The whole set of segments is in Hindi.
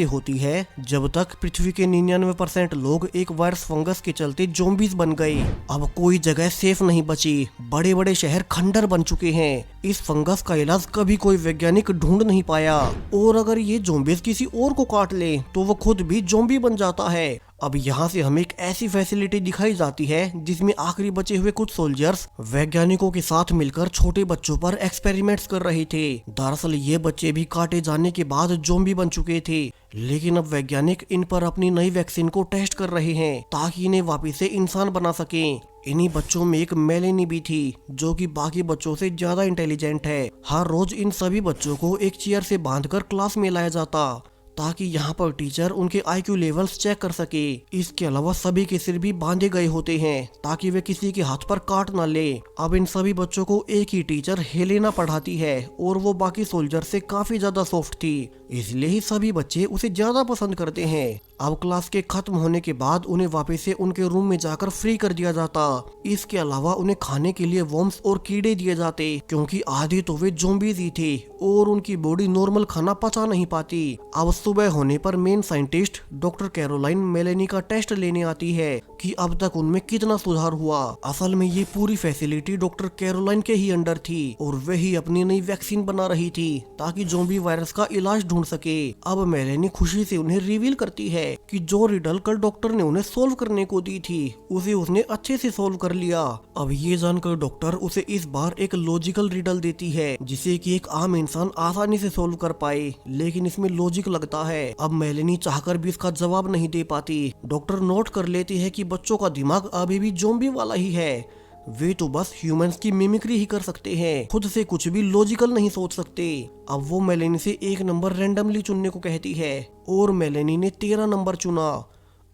से होती है जब तक पृथ्वी के 99% लोग एक वायरस फंगस के चलते ज़ॉम्बीज बन गए। अब कोई जगह सेफ नहीं बची, बड़े बड़े शहर खंडर बन चुके हैं। इस फंगस का इलाज कभी कोई वैज्ञानिक ढूंढ नहीं पाया, और अगर ये ज़ॉम्बीज किसी और को काट ले तो वो खुद भी ज़ॉम्बी बन जाता है। अब यहाँ से हमें एक ऐसी फैसिलिटी दिखाई जाती है जिसमें आखिरी बचे हुए कुछ सोल्जर्स वैज्ञानिकों के साथ मिलकर छोटे बच्चों पर एक्सपेरिमेंट्स कर रहे थे। दरअसल ये बच्चे भी काटे जाने के बाद ज़ॉम्बी बन चुके थे, लेकिन अब वैज्ञानिक इन पर अपनी नई वैक्सीन को टेस्ट कर रहे हैं ताकि इन्हें वापिस से इंसान बना सके। इन्हीं बच्चों में एक मेलेनी भी थी जो कि बाकी बच्चों से ज्यादा इंटेलिजेंट है। हर रोज इन सभी बच्चों को एक चेयर से बांधकर क्लास में लाया जाता ताकि यहाँ पर टीचर उनके IQ लेवल्स चेक कर सके। इसके अलावा सभी के सिर भी बांधे गए होते हैं ताकि वे किसी के हाथ पर काट ना ले। अब इन सभी बच्चों को एक ही टीचर हेलेना पढ़ाती है और वो बाकी सोल्जर से काफी ज्यादा सॉफ्ट थी, इसलिए ही सभी बच्चे उसे ज्यादा पसंद करते हैं। अब क्लास के खत्म होने के बाद उन्हें वापस से उनके रूम में जाकर फ्री कर दिया जाता। इसके अलावा उन्हें खाने के लिए वर्म्स और कीड़े दिए जाते क्योंकि आधे तो वे ज़ॉम्बीज ही थे और उनकी बॉडी नॉर्मल खाना पचा नहीं पाती। अब सुबह होने पर main scientist doctor Caroline Meloni का टेस्ट लेने आती है कि अब तक उनमें कितना सुधार हुआ। असल में ये पूरी फैसिलिटी डॉक्टर कैरोलाइन के ही अंडर थी और वे ही अपनी नई वैक्सीन बना रही थी ताकि ज़ॉम्बी वायरस का इलाज ढूंढ सके। अब मेलेनी खुशी से उन्हें रिवील करती है कि जो रिडल कल डॉक्टर ने उन्हें सोल्व करने को दी थी उसे उसने अच्छे से सोल्व कर लिया। अब ये जानकर डॉक्टर उसे इस बार एक लॉजिकल रिडल देती है जिसे कि एक आम इंसान आसानी से सोल्व कर पाए, लेकिन इसमें लॉजिक लगता है। अब मेलेनी चाहकर भी इसका जवाब नहीं दे पाती। डॉक्टर नोट कर लेती है कि बच्चों का दिमाग अभी भी ज़ॉम्बी वाला ही है, वे तो बस ह्यूमंस की मिमिक्री ही कर सकते हैं, खुद से कुछ भी लॉजिकल नहीं सोच सकते। अब वो मेलेनी से एक नंबर रैंडमली चुनने को कहती है और मेलेनी ने 13 नंबर चुना।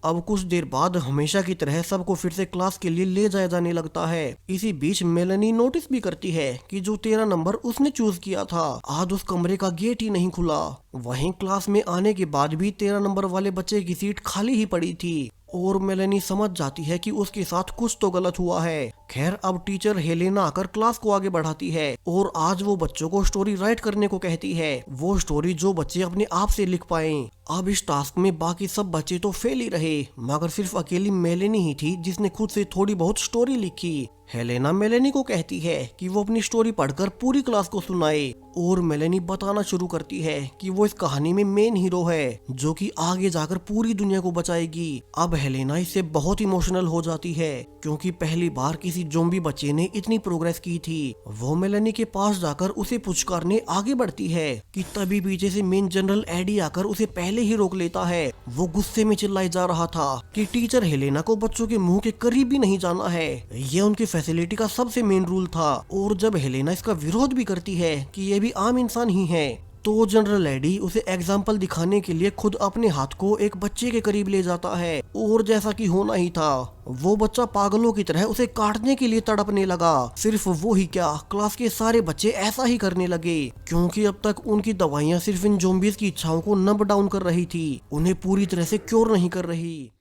अब कुछ देर बाद हमेशा की तरह सबको फिर से क्लास के लिए ले जाया जाने लगता है। इसी बीच मेलेनी नोटिस भी करती है कि जो 13 नंबर उसने चूज किया था आज उस कमरे का गेट ही नहीं खुला। वहीं क्लास में आने के बाद भी 13 नंबर वाले बच्चे की सीट खाली ही पड़ी थी और मेलेनी समझ जाती है कि उसके साथ कुछ तो गलत हुआ है। खैर अब टीचर हेलेना आकर क्लास को आगे बढ़ाती है और आज वो बच्चों को स्टोरी राइट करने को कहती है, वो स्टोरी जो बच्चे अपने आप से लिख पाए। अब इस टास्क में बाकी सब बच्चे तो फेल ही रहे मगर सिर्फ अकेली मेलेनी ही थी जिसने खुद से थोड़ी बहुत स्टोरी लिखी। हेलेना मेलेनी को कहती है कि वो अपनी स्टोरी पढ़कर पूरी क्लास को सुनाए और मेलेनी बताना शुरू करती है कि वो इस कहानी में मेन हीरो है जो कि आगे जाकर पूरी दुनिया को बचाएगी। अब हेलेना इससे बहुत इमोशनल हो जाती है क्योंकि पहली बार किसी ज़ॉम्बी बच्चे ने इतनी प्रोग्रेस की थी। वो मेलेनी के पास जाकर उसे पुचकारने आगे बढ़ती है कि तभी पीछे से मेन जनरल एडी आकर उसे पहले ही रोक लेता है। वो गुस्से में चिल्लाए जा रहा था कि टीचर हेलेना को बच्चों के मुंह के करीब भी नहीं जाना है, ये उनकी फैसिलिटी का सबसे मेन रूल था। और जब हेलेना इसका विरोध भी करती है कि ये भी आम इंसान ही है तो जनरल एडी उसे एग्जाम्पल दिखाने के लिए खुद अपने हाथ को एक बच्चे के करीब ले जाता है और जैसा कि होना ही था वो बच्चा पागलों की तरह उसे काटने के लिए तड़पने लगा। सिर्फ वो ही क्या, क्लास के सारे बच्चे ऐसा ही करने लगे क्योंकि अब तक उनकी दवाइयां सिर्फ इन ज़ॉम्बीज की इच्छाओं को नब डाउन कर रही थी, उन्हें पूरी तरह से क्योर नहीं कर रही।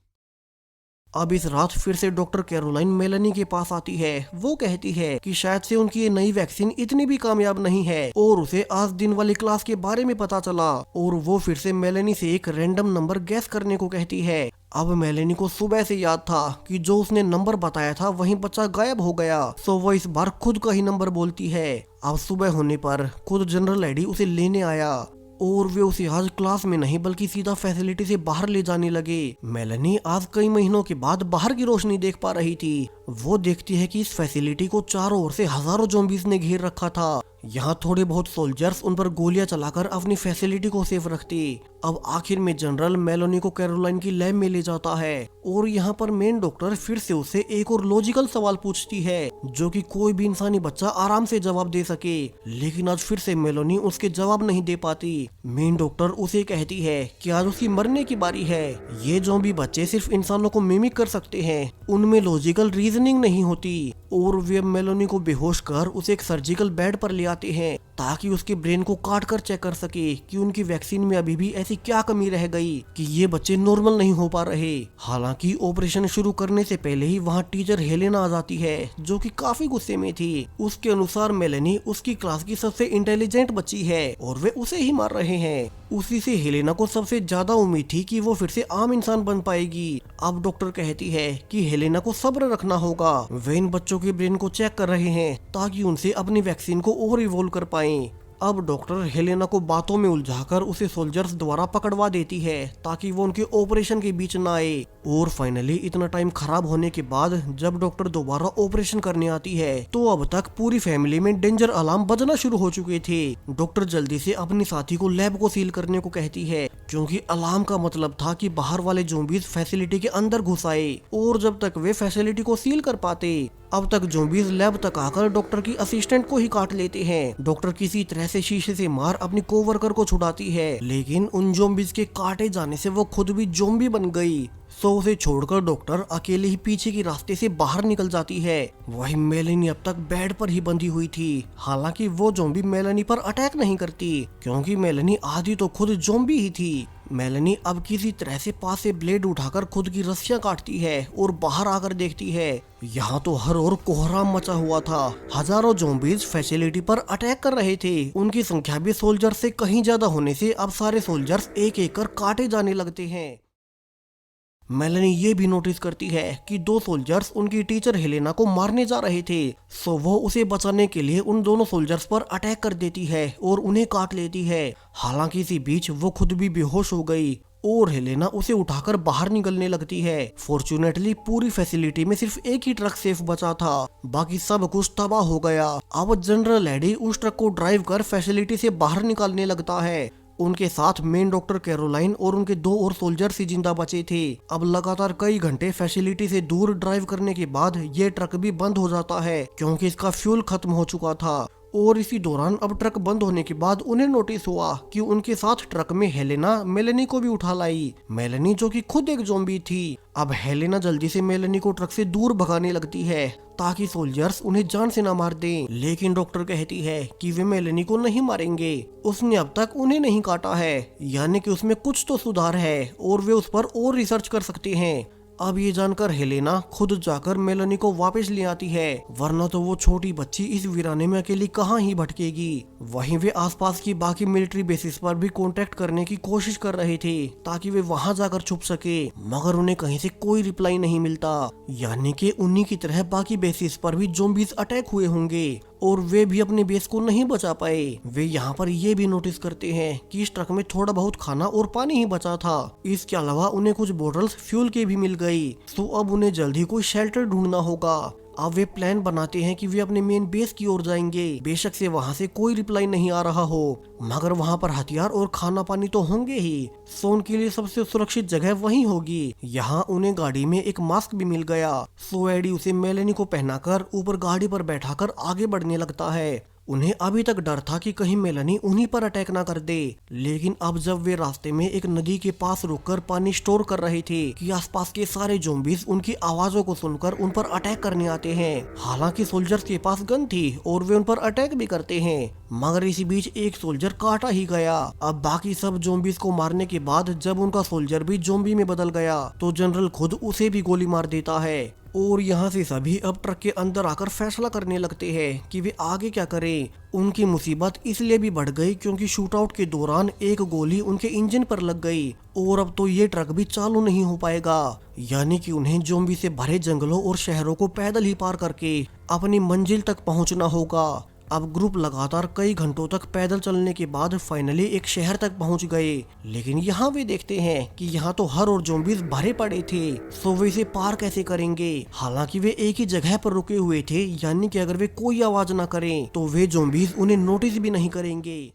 अब इस रात फिर से डॉक्टर कैरोलाइन मेलेनी के पास आती है। वो कहती है कि शायद से उनकी ये नई वैक्सीन इतनी भी कामयाब नहीं है और उसे आज दिन वाली क्लास के बारे में पता चला और वो फिर से मेलेनी से एक रैंडम नंबर गैस करने को कहती है। अब मेलेनी को सुबह से याद था कि जो उसने नंबर बताया था वही बच्चा गायब हो गया, सो वो इस बार खुद का ही नंबर बोलती है। अब सुबह होने पर खुद जनरल एडी उसे लेने आया और वे उसे आज क्लास में नहीं बल्कि सीधा फैसिलिटी से बाहर ले जाने लगे। मेलेनी आज कई महीनों के बाद बाहर की रोशनी देख पा रही थी। वो देखती है कि इस फैसिलिटी को चारों ओर से हजारों ज़ॉम्बीज ने घेर रखा था। यहाँ थोड़े बहुत सोल्जर्स उन पर गोलियां चलाकर अपनी फैसिलिटी को सेफ रखती। अब आखिर में जनरल मेलेनी को कैरोलाइन की लैब में ले जाता है और यहाँ पर मेन डॉक्टर फिर से उससे एक और लॉजिकल सवाल पूछती है जो कि कोई भी इंसानी बच्चा आराम से जवाब दे सके, लेकिन आज फिर से मेलेनी उसके जवाब नहीं दे पाती। मेन डॉक्टर उसे कहती है कि आज उसकी मरने की बारी है। ये ज़ॉम्बी बच्चे सिर्फ इंसानों को मिमिक कर सकते हैं, उनमें लॉजिकल रीजनिंग नहीं होती। और वे मेलेनी को बेहोश कर उसे एक सर्जिकल बेड पर ले आते हैं ताकि उसके ब्रेन को काट कर चेक कर सके कि उनकी वैक्सीन में अभी भी ऐसी क्या कमी रह गई कि ये बच्चे नॉर्मल नहीं हो पा रहे। हालांकि ऑपरेशन शुरू करने से पहले ही वहाँ टीचर हेलेना आ जाती है, जो कि काफी गुस्से में थी। उसके अनुसार मेलेनी उसकी क्लास की सबसे इंटेलिजेंट बच्ची है और वे उसे ही मार रहे हैं। उसी से हेलेना को सबसे ज्यादा उम्मीद थी कि वो फिर से आम इंसान बन पाएगी। अब डॉक्टर कहती है कि हेलेना को सब्र रखना होगा। वे इन बच्चों के ब्रेन को चेक कर रहे हैं ताकि उनसे अपनी वैक्सीन को और इवोल्व कर पाएं। अब डॉक्टर हेलेना को बातों में उलझाकर उसे सोल्जर्स द्वारा पकड़वा देती है ताकि वो उनके ऑपरेशन के बीच न आए। और फाइनली इतना टाइम खराब होने के बाद जब डॉक्टर दोबारा ऑपरेशन करने आती है तो अब तक पूरी फैमिली में डेंजर अलार्म बजना शुरू हो चुके थे। डॉक्टर जल्दी से अपनी साथी को लैब को सील करने को कहती है, क्योंकि अलार्म का मतलब था कि बाहर वाले ज़ॉम्बीज फैसिलिटी के अंदर घुस आए। और जब तक वे फैसिलिटी को सील कर पाते अब तक ज़ॉम्बीज लैब तक आकर डॉक्टर की असिस्टेंट को ही काट लेते हैं। डॉक्टर किसी तरह से शीशे से मार अपनी कोवर्कर को छुड़ाती है, लेकिन उन ज़ॉम्बीज के काटे जाने से वो खुद भी ज़ॉम्बी बन गई। सो उसे छोड़कर डॉक्टर अकेले ही पीछे की रास्ते से बाहर निकल जाती है। वही मेलेनी अब तक बेड पर ही बंधी हुई थी। हालांकि वो ज़ॉम्बी मेलेनी पर अटैक नहीं करती, क्योंकि मेलेनी आधी तो खुद ज़ॉम्बी ही थी। मेलेनी अब किसी तरह से पास से ब्लेड उठाकर खुद की रस्सियां काटती है और बाहर आकर देखती है। यहाँ तो हर ओर कोहराम मचा हुआ था। हजारों ज़ॉम्बीज फैसिलिटी पर अटैक कर रहे थे। उनकी संख्या भी सोल्जर से कहीं ज्यादा होने से अब सारे सोल्जर्स एक एक कर काटे जाने लगते हैं। मेलेनी ये भी नोटिस करती है कि दो सोल्जर्स उनकी टीचर हेलेना को मारने जा रहे थे। सो वो उसे बचाने के लिए उन दोनों सोल्जर्स पर अटैक कर देती है और उन्हें काट लेती है। हालांकि इसी बीच वो खुद भी बेहोश हो गई और हेलेना उसे उठाकर बाहर निकलने लगती है। फॉर्चुनेटली पूरी फैसिलिटी में सिर्फ एक ही ट्रक सेफ बचा था, बाकी सब कुछ तबाह हो गया। अब जनरल एडी उस ट्रक को ड्राइव कर फैसिलिटी से बाहर निकालने लगता है। उनके साथ मेन डॉक्टर कैरोलाइन और उनके दो और सोल्जर्स ही जिंदा बचे थे। अब लगातार कई घंटे फैसिलिटी से दूर ड्राइव करने के बाद ये ट्रक भी बंद हो जाता है, क्योंकि इसका फ्यूल खत्म हो चुका था। और इसी दौरान अब ट्रक बंद होने के बाद उन्हें नोटिस हुआ कि उनके साथ ट्रक में हेलेना मेलेनी को भी उठा लाई। मेलेनी जो कि खुद एक ज़ॉम्बी थी। अब हेलेना जल्दी से मेलेनी को ट्रक से दूर भगाने लगती है ताकि सोल्जर्स उन्हें जान से न मार दें। लेकिन डॉक्टर कहती है कि वे मेलेनी को नहीं मारेंगे, उसने अब तक उन्हें नहीं काटा है, यानी कि उसमें कुछ तो सुधार है और वे उस पर और रिसर्च कर सकते हैं। अब ये जानकर हेलेना खुद जाकर मेलेनी को वापस ले आती है, वरना तो वो छोटी बच्ची इस वीराने में अकेली कहाँ ही भटकेगी। वहीं वे आसपास की बाकी मिलिट्री बेसिस पर भी कांटेक्ट करने की कोशिश कर रहे थे ताकि वे वहां जाकर छुप सके, मगर उन्हें कहीं से कोई रिप्लाई नहीं मिलता। यानी कि उन्हीं की तरह बाकी बेसिस पर भी ज़ॉम्बीज अटैक हुए होंगे और वे भी अपने बेस को नहीं बचा पाए। वे यहाँ पर ये भी नोटिस करते हैं कि इस ट्रक में थोड़ा बहुत खाना और पानी ही बचा था। इसके अलावा उन्हें कुछ बोतल्स फ्यूल के भी मिल गई। तो अब उन्हें जल्दी कोई शेल्टर ढूंढना होगा। अब वे प्लान बनाते हैं कि वे अपने मेन बेस की ओर जाएंगे, बेशक से वहां से कोई रिप्लाई नहीं आ रहा हो, मगर वहां पर हथियार और खाना पानी तो होंगे ही। सो उनके लिए सबसे सुरक्षित जगह वहीं होगी। यहाँ उन्हें गाड़ी में एक मास्क भी मिल गया। सो एडी उसे मेलेनी को पहनाकर ऊपर गाड़ी पर बैठाकर आगे बढ़ने लगता है। उन्हें अभी तक डर था कि कहीं मेलेनी उन्हीं पर अटैक ना कर दे, लेकिन अब जब वे रास्ते में एक नदी के पास रुककर पानी स्टोर कर रहे थे कि आसपास के सारे ज़ॉम्बीज उनकी आवाजों को सुनकर उन पर अटैक करने आते हैं। हालांकि सोल्जर्स के पास गन थी और वे उन पर अटैक भी करते हैं, मगर इसी बीच एक सोल्जर काटा ही गया। अब बाकी सब ज़ॉम्बीज को मारने के बाद जब उनका सोल्जर भी ज़ॉम्बी में बदल गया तो जनरल खुद उसे भी गोली मार देता है। और यहाँ से सभी अब ट्रक के अंदर आकर फैसला करने लगते हैं कि वे आगे क्या करें। उनकी मुसीबत इसलिए भी बढ़ गई क्योंकि शूटआउट के दौरान एक गोली उनके इंजन पर लग गई और अब तो ये ट्रक भी चालू नहीं हो पाएगा। यानी कि उन्हें ज़ॉम्बी से भरे जंगलों और शहरों को पैदल ही पार करके अपनी मंजिल तक पहुंचना होगा। अब ग्रुप लगातार कई घंटों तक पैदल चलने के बाद फाइनली एक शहर तक पहुंच गए, लेकिन यहाँ वे देखते हैं कि यहाँ तो हर और ज़ॉम्बीज भरे पड़े थे। सो वे इसे पार कैसे करेंगे। हालांकि वे एक ही जगह पर रुके हुए थे, यानी कि अगर वे कोई आवाज ना करें तो वे ज़ॉम्बीज उन्हें नोटिस भी नहीं करेंगे।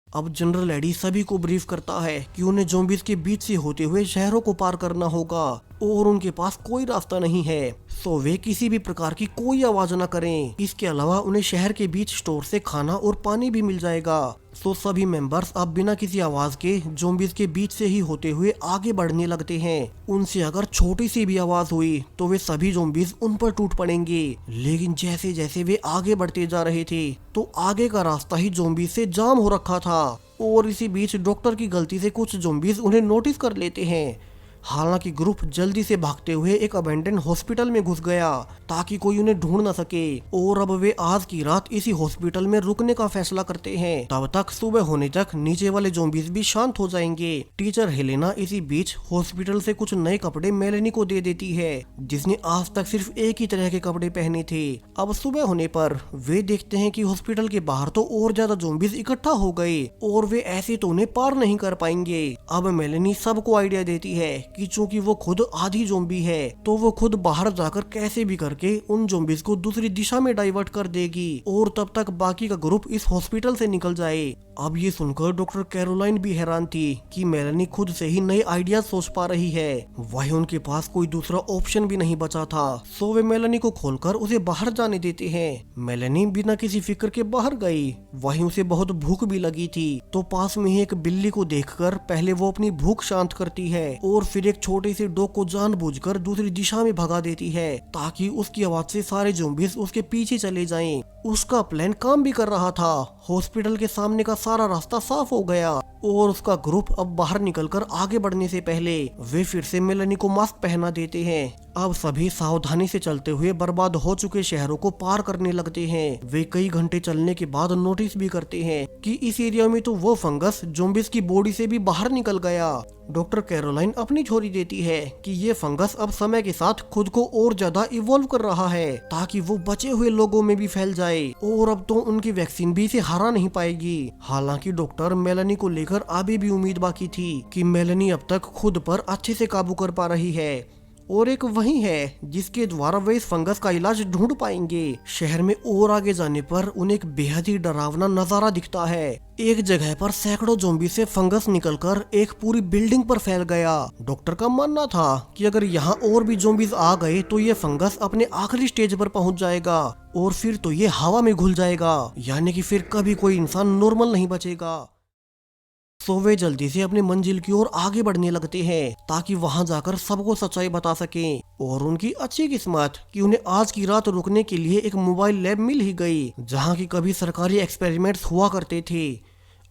अब जनरल एडी सभी को ब्रीफ करता है कि उन्हें ज़ॉम्बीज के बीच से होते हुए शहरों को पार करना होगा। और उनके पास कोई रास्ता नहीं है, सो वे किसी भी प्रकार की कोई आवाज न करें। इसके अलावा उन्हें शहर के बीच स्टोर से खाना और पानी भी मिल जाएगा। सो सभी मेंबर्स अब बिना किसी आवाज के ज़ॉम्बीज़ के बीच से ही होते हुए आगे बढ़ने लगते हैं। उनसे अगर छोटी सी भी आवाज हुई तो वे सभी ज़ॉम्बीज़ उन पर टूट पड़ेंगे। लेकिन जैसे जैसे वे आगे बढ़ते जा रहे थे तो आगे का रास्ता ही ज़ॉम्बीज़ से जाम हो रखा था, और इसी बीच डॉक्टर की गलती से कुछ ज़ॉम्बीज़ उन्हें नोटिस कर लेते हैं। हालांकि ग्रुप जल्दी से भागते हुए एक अबेंडन हॉस्पिटल में घुस गया ताकि कोई उन्हें ढूंढ न सके, और अब वे आज की रात इसी हॉस्पिटल में रुकने का फैसला करते हैं। तब तक सुबह होने तक नीचे वाले ज़ॉम्बीज़ भी शांत हो जाएंगे। टीचर हेलेना इसी बीच हॉस्पिटल से कुछ नए कपड़े मेलेनी को दे देती है, जिसने आज तक सिर्फ एक ही तरह के कपड़े पहने थे। अब सुबह होने पर वे देखते हैं कि हॉस्पिटल के बाहर तो और ज्यादा ज़ॉम्बीज़ इकट्ठा हो गए और वे ऐसे तो उन्हें पार नहीं कर पाएंगे। अब मेलेनी सबको आइडिया देती है कि चूंकि वो खुद आधी ज़ॉम्बी है तो वो खुद बाहर जाकर कैसे भी करके उन ज़ॉम्बीज़ को दूसरी दिशा में डाइवर्ट कर देगी, और तब तक बाकी का ग्रुप इस हॉस्पिटल से निकल जाए। अब ये सुनकर डॉक्टर कैरोलाइन भी हैरान थी कि मेलेनी खुद से ही नए आइडिया सोच पा रही है। वहीं उनके पास कोई दूसरा ऑप्शन भी नहीं बचा था, सो वे मेलेनी को खोलकर उसे बाहर जाने देते हैं। मेलेनी बिना किसी फिक्र के बाहर गई। वहीं उसे बहुत भूख भी लगी थी, तो पास में ही एक बिल्ली को देखकर पहले वो अपनी भूख शांत करती है और फिर एक छोटे से डॉग को जानबूझकर दूसरी दिशा में भगा देती है ताकि उसकी आवाज से सारे ज़ॉम्बीज़ उसके पीछे चले जाएं। उसका प्लान काम भी कर रहा था। हॉस्पिटल के सामने का सारा रास्ता साफ हो गया और उसका ग्रुप अब बाहर निकलकर आगे बढ़ने से पहले वे फिर से मेलेनी को मास्क पहना देते हैं। अब सभी सावधानी से चलते हुए बर्बाद हो चुके शहरों को पार करने लगते हैं। वे कई घंटे चलने के बाद नोटिस भी करते हैं कि इस एरिया में तो वो फंगस ज़ॉम्बीज़ की बॉडी से भी बाहर निकल गया। डॉक्टर कैरोलाइन अपनी थ्योरी देती है कि ये फंगस अब समय के साथ खुद को और ज्यादा इवॉल्व कर रहा है ताकि वो बचे हुए लोगों में भी फैल जाए, और अब तो उनकी वैक्सीन भी इसे हरा नहीं पाएगी। हालांकि डॉक्टर मेलेनी को लेकर अभी भी उम्मीद बाकी थी कि मेलेनी अब तक खुद पर अच्छे से काबू कर पा रही है, और एक वही है जिसके द्वारा वे इस फंगस का इलाज ढूंढ पाएंगे। शहर में और आगे जाने पर उन्हें एक बेहद ही डरावना नजारा दिखता है। एक जगह पर सैकड़ों ज़ॉम्बी से फंगस निकलकर एक पूरी बिल्डिंग पर फैल गया। डॉक्टर का मानना था कि अगर यहाँ और भी ज़ॉम्बीज़ आ गए तो ये फंगस अपने आखिरी स्टेज पर पहुंच जाएगा और फिर तो ये हवा में घुल जाएगा, यानी कि फिर कभी कोई इंसान नॉर्मल नहीं बचेगा। सो वे जल्दी से अपनी मंजिल की ओर आगे बढ़ने लगते हैं ताकि वहां जाकर सबको सच्चाई बता सकें। और उनकी अच्छी किस्मत कि उन्हें आज की रात रुकने के लिए एक मोबाइल लैब मिल ही गई, जहां की कभी सरकारी एक्सपेरिमेंट्स हुआ करते थे।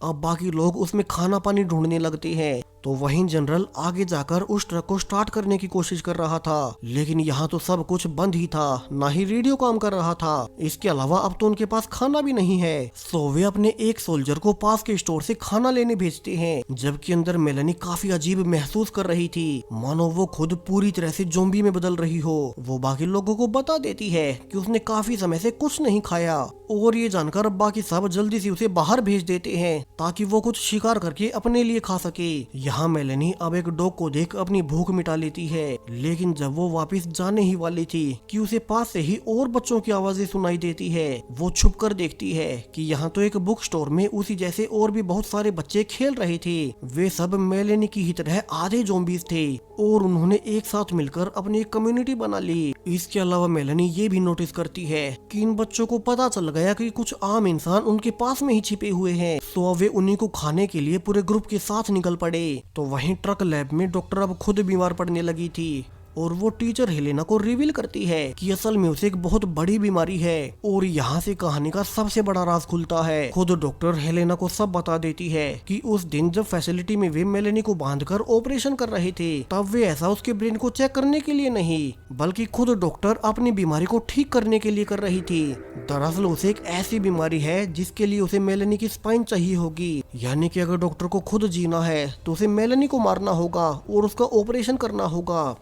अब बाकी लोग उसमें खाना पानी ढूंढने लगते हैं, तो वहीं जनरल आगे जाकर उस ट्रक को स्टार्ट करने की कोशिश कर रहा था, लेकिन यहाँ तो सब कुछ बंद ही था, ना ही रेडियो काम कर रहा था। इसके अलावा अब तो उनके पास खाना भी नहीं है। सो वे अपने एक सोल्जर को पास के स्टोर से खाना लेने भेजते हैं, जबकि अंदर मेलेनी काफी अजीब महसूस कर रही थी, मानो वो खुद पूरी तरह से ज़ॉम्बी में बदल रही हो। वो बाकी लोगों को बता देती है कि उसने काफी समय से कुछ नहीं खाया, और ये जानकर बाकी सब जल्दी से उसे बाहर भेज देते हैं ताकि वो कुछ शिकार करके अपने लिए खा सके। यहाँ मेलेनी अब एक डॉग को देख अपनी भूख मिटा लेती है, लेकिन जब वो वापस जाने ही वाली थी कि उसे पास से ही और बच्चों की आवाजें सुनाई देती है। वो छुप कर देखती है कि यहाँ तो एक बुक स्टोर में उसी जैसे और भी बहुत सारे बच्चे खेल रहे थे। वे सब मेलेनी की ही तरह आधे ज़ॉम्बीज़ थे और उन्होंने एक साथ मिलकर अपनी एक कम्युनिटी बना ली। इसके अलावा मेलेनी ये भी नोटिस करती है कि इन बच्चों को पता चल गया कि कुछ आम इंसान उनके पास में ही छिपे हुए हैं, तो वे उन्हीं को खाने के लिए पूरे ग्रुप के साथ निकल पड़े। तो वहीं ट्रक लैब में डॉक्टर अब खुद बीमार पड़ने लगी थी और वो टीचर हेलेना को रिवील करती है कि असल में उसे एक बहुत बड़ी बीमारी है, और यहाँ से कहानी का सबसे बड़ा राज खुलता है। खुद डॉक्टर हेलेना को सब बता देती है कि उस दिन जब फैसिलिटी में वे मेलेनी को बांधकर ऑपरेशन कर रहे थे, तब वे ऐसा उसके ब्रेन को चेक करने के लिए नहीं, बल्कि खुद डॉक्टर अपनी बीमारी को ठीक करने के लिए कर रही थी। दरअसल उसे एक ऐसी बीमारी है जिसके लिए उसे मेलेनी की स्पाइन चाहिए होगी, यानी कि अगर डॉक्टर को खुद जीना है तो उसे मेलेनी को मारना होगा और उसका ऑपरेशन करना होगा।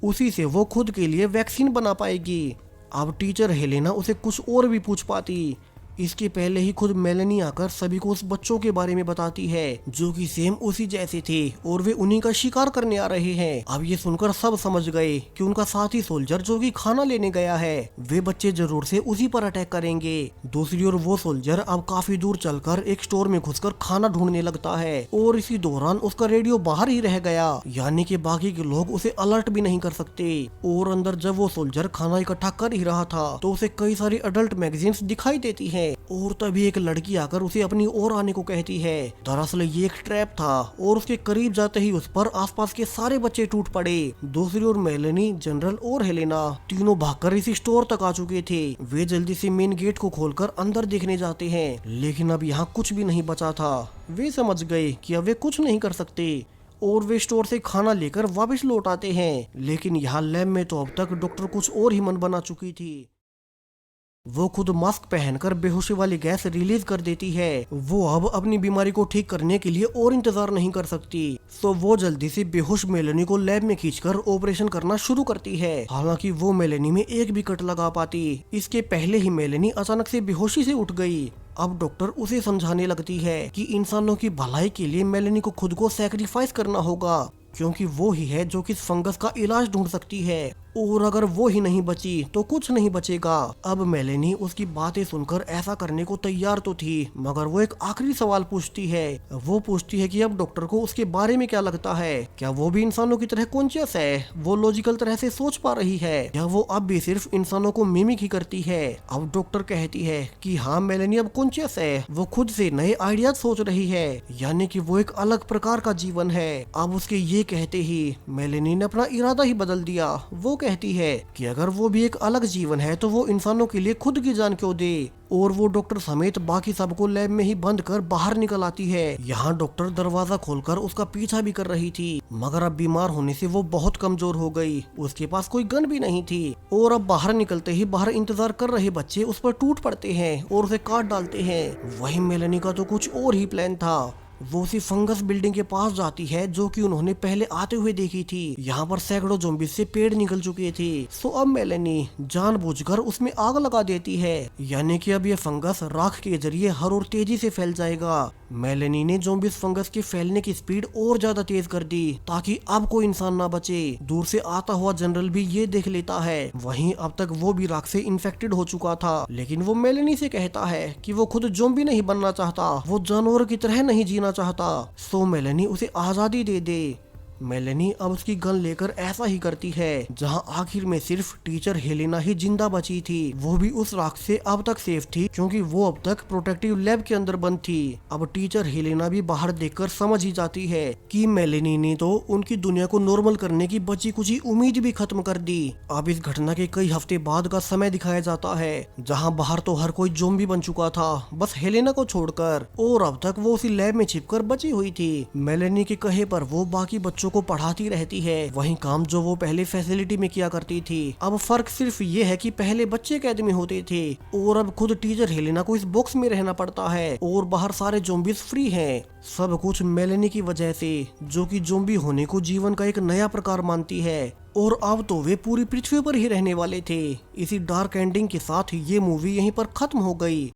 उसी से वो खुद के लिए वैक्सीन बना पाएगी। अब टीचर हेलेना उसे कुछ और भी पूछ पाती। इसके पहले ही खुद मेलेनी आकर सभी को उस बच्चों के बारे में बताती है जो कि सेम उसी जैसे थे और वे उन्हीं का शिकार करने आ रहे हैं। अब ये सुनकर सब समझ गए कि उनका साथी सोल्जर जो कि खाना लेने गया है वे बच्चे जरूर से उसी पर अटैक करेंगे। दूसरी ओर वो सोल्जर अब काफी दूर चलकर एक स्टोर में घुसकर खाना ढूंढने लगता है और इसी दौरान उसका रेडियो बाहर ही रह गया, यानी कि बाकी के लोग उसे अलर्ट भी नहीं कर सकते। और अंदर जब वो सोल्जर खाना इकट्ठा कर ही रहा था तो उसे कई सारी अडल्ट मैगजीन्स दिखाई देती हैं और तभी एक लड़की आकर उसे अपनी ओर आने को कहती है। दरअसल ये एक ट्रैप था और उसके करीब जाते ही उस पर आसपास के सारे बच्चे टूट पड़े। दूसरी ओर मेलेनी, जनरल और हेलेना तीनों भागकर इसी स्टोर तक आ चुके थे। वे जल्दी से मेन गेट को खोलकर अंदर देखने जाते हैं, लेकिन अब यहाँ कुछ भी नहीं बचा था। वे समझ गए कि अब वे कुछ नहीं कर सकते और वे स्टोर से खाना लेकर वापस लौट आते हैं। लेकिन यहाँ लैब में तो अब तक डॉक्टर कुछ और ही मन बना चुकी थी। वो खुद मास्क पहनकर बेहोशी वाली गैस रिलीज कर देती है। वो अब अपनी बीमारी को ठीक करने के लिए और इंतजार नहीं कर सकती, तो वो जल्दी से बेहोश मेलेनी को लैब में खींचकर ऑपरेशन करना शुरू करती है। हालांकि वो मेलेनी में एक भी कट लगा पाती। इसके पहले ही मेलेनी अचानक से बेहोशी से उठ गई। अब डॉक्टर उसे समझाने लगती है कि इंसानों की भलाई के लिए मेलेनी को खुद को सैक्रिफाइस करना होगा, क्योंकि वो ही है जो कि इस फंगस का इलाज ढूंढ सकती है और अगर वो ही नहीं बची तो कुछ नहीं बचेगा। अब मेलेनी उसकी बातें सुनकर ऐसा करने को तैयार तो थी, मगर वो एक आखिरी सवाल पूछती है। वो पूछती है कि अब डॉक्टर को उसके बारे में क्या लगता है, क्या वो भी इंसानों की तरह कॉन्शियस है, वो लॉजिकल तरह से सोच पा रही है, या वो अब भी सिर्फ इंसानों को मिमिक ही करती है। अब डॉक्टर कहती है कि हाँ, मेलेनी अब कॉन्शियस है, वो खुद से नए आइडियाज सोच रही है, यानी कि वो एक अलग प्रकार का जीवन है। अब उसके ये कहते ही मेलेनी ने अपना इरादा ही बदल दिया। वो कहती है कि अगर वो भी एक अलग जीवन है तो वो इंसानों के लिए खुद की जान क्यों दे, और वो डॉक्टर समेत बाकी सबको लैब में ही बंद कर बाहर निकल आती है। यहाँ डॉक्टर दरवाजा खोलकर उसका पीछा भी कर रही थी, मगर अब बीमार होने से वो बहुत कमजोर हो गई। उसके पास कोई गन भी नहीं थी और अब बाहर निकलते ही बाहर इंतजार कर रहे बच्चे उस पर टूट पड़ते हैं और उसे काट डालते हैं। वही मेलेनी का तो कुछ और ही प्लान था। वो उसी फंगस बिल्डिंग के पास जाती है जो कि उन्होंने पहले आते हुए देखी थी। यहाँ पर सैकड़ों ज़ॉम्बीज़ से पेड़ निकल चुके थे। सो अब मेलेनी जानबूझकर उसमें आग लगा देती है, यानी कि अब ये फंगस राख के जरिए हर और तेजी से फैल जाएगा। मेलेनी ने ज़ॉम्बीज़ फंगस के फैलने की स्पीड और ज्यादा तेज कर दी ताकि अब कोई इंसान ना बचे। दूर से आता हुआ जनरल भी ये देख लेता है। वहीं अब तक वो भी राख से इन्फेक्टेड हो चुका था, लेकिन वो मेलेनी से कहता है कि वो खुद ज़ॉम्बी नहीं बनना चाहता, वो जानवर की तरह नहीं जीना चाहता। सो मेलेनी उसे आजादी दे दे। मेलेनी अब उसकी गन लेकर ऐसा ही करती है। जहां आखिर में सिर्फ टीचर हेलेना ही जिंदा बची थी, वो भी उस राख से अब तक सेफ थी क्योंकि वो अब तक प्रोटेक्टिव लैब के अंदर बंद थी। अब टीचर हेलेना भी बाहर देखकर समझ ही जाती है कि मेलेनी ने तो उनकी दुनिया को नॉर्मल करने की बची कुची उम्मीद भी खत्म कर दी। अब इस घटना के कई हफ्ते बाद का समय दिखाया जाता है, जहाँ बाहर तो हर कोई ज़ॉम्बी बन चुका था, बस हेलेना को छोड़कर, और अब तक वो उसी लैब में छिपकर बची हुई थी। मेलेनी के कहे पर वो बाकी बच्चों को पढ़ाती रहती है, वही काम जो वो पहले फैसिलिटी में किया करती थी। अब फर्क सिर्फ ये है कि पहले बच्चे कैद में होते थे और अब खुद टीचर हेलेना को इस बॉक्स में रहना पड़ता है और बाहर सारे ज़ॉम्बीज़ फ्री हैं। सब कुछ मेलेनी की वजह से, जो कि ज़ॉम्बी होने को जीवन का एक नया प्रकार मानती है। और अब तो वे पूरी पृथ्वी पर ही रहने वाले थे। इसी डार्क एंडिंग के साथ ये मूवी यहीं पर खत्म हो गई।